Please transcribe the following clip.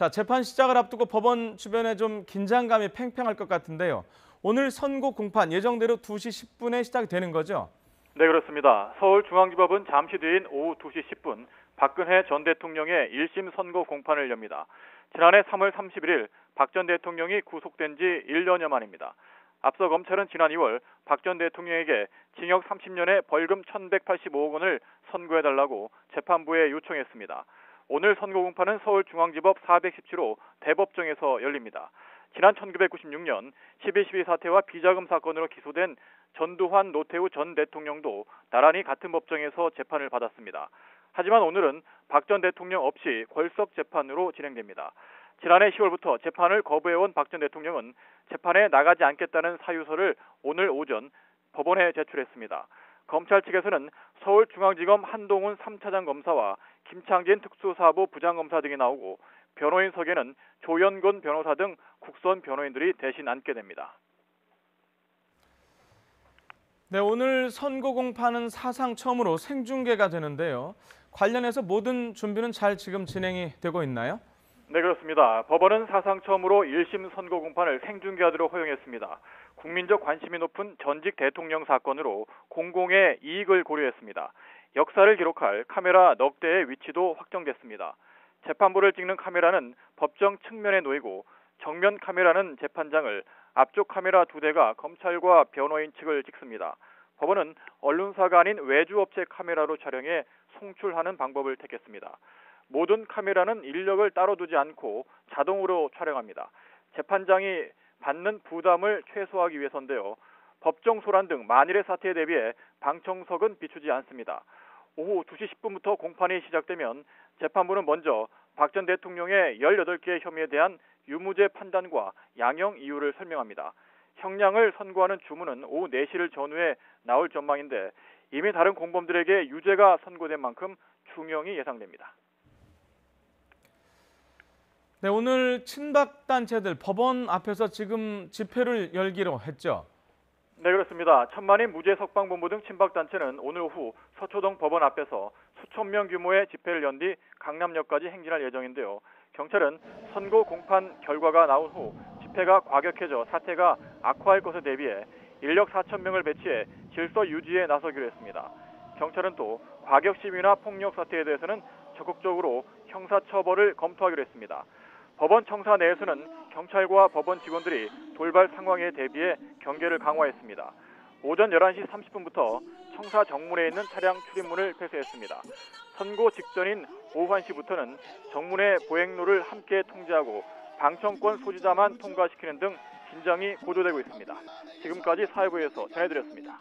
자, 재판 시작을 앞두고 법원 주변에 좀 긴장감이 팽팽할 것 같은데요. 오늘 선고 공판 예정대로 2시 10분에 시작이 되는 거죠? 네, 그렇습니다. 서울중앙지법은 잠시 뒤인 오후 2시 10분 박근혜 전 대통령의 1심 선고 공판을 엽니다. 지난해 3월 31일 박 전 대통령이 구속된 지 1년여 만입니다. 앞서 검찰은 지난 2월 박 전 대통령에게 징역 30년에 벌금 1,185억 원을 선고해달라고 재판부에 요청했습니다. 오늘 선고 공판은 서울중앙지법 417호 대법정에서 열립니다. 지난 1996년 12.12 사태와 비자금 사건으로 기소된 전두환, 노태우 전 대통령도 나란히 같은 법정에서 재판을 받았습니다. 하지만 오늘은 박 전 대통령 없이 궐석 재판으로 진행됩니다. 지난해 10월부터 재판을 거부해온 박 전 대통령은 재판에 나가지 않겠다는 사유서를 오늘 오전 법원에 제출했습니다. 검찰 측에서는 서울중앙지검 한동훈 3차장 검사와 김창진 특수사부 부장검사 등이 나오고 변호인석에는 조연곤 변호사 등 국선 변호인들이 대신 앉게 됩니다. 네, 오늘 선고 공판은 사상 처음으로 생중계가 되는데요. 관련해서 모든 준비는 잘 지금 진행이 되고 있나요? 네, 그렇습니다. 법원은 사상 처음으로 1심 선고 공판을 생중계하도록 허용했습니다. 국민적 관심이 높은 전직 대통령 사건으로 공공의 이익을 고려했습니다. 역사를 기록할 카메라 넉 대의 위치도 확정됐습니다. 재판부를 찍는 카메라는 법정 측면에 놓이고 정면 카메라는 재판장을, 앞쪽 카메라 2대가 검찰과 변호인 측을 찍습니다. 법원은 언론사가 아닌 외주업체 카메라로 촬영해 송출하는 방법을 택했습니다. 모든 카메라는 인력을 따로 두지 않고 자동으로 촬영합니다. 재판장이 받는 부담을 최소화하기 위해서인데요. 법정 소란 등 만일의 사태에 대비해 방청석은 비추지 않습니다. 오후 2시 10분부터 공판이 시작되면 재판부는 먼저 박 전 대통령의 18개의 혐의에 대한 유무죄 판단과 양형 이유를 설명합니다. 형량을 선고하는 주문은 오후 4시를 전후해 나올 전망인데 이미 다른 공범들에게 유죄가 선고된 만큼 중형이 예상됩니다. 네, 오늘 친박단체들 법원 앞에서 지금 집회를 열기로 했죠? 네, 그렇습니다. 천만인 무죄 석방본부 등 친박단체는 오늘 오후 서초동 법원 앞에서 수천 명 규모의 집회를 연 뒤 강남역까지 행진할 예정인데요. 경찰은 선고 공판 결과가 나온 후 집회가 과격해져 사태가 악화할 것에 대비해 인력 4천 명을 배치해 질서 유지에 나서기로 했습니다. 경찰은 또 과격 시위나 폭력 사태에 대해서는 적극적으로 형사처벌을 검토하기로 했습니다. 법원 청사 내에서는 경찰과 법원 직원들이 돌발 상황에 대비해 경계를 강화했습니다. 오전 11시 30분부터 청사 정문에 있는 차량 출입문을 폐쇄했습니다. 선고 직전인 오후 1시부터는 정문의 보행로를 함께 통제하고 방청권 소지자만 통과시키는 등 긴장이 고조되고 있습니다. 지금까지 사회부에서 전해드렸습니다.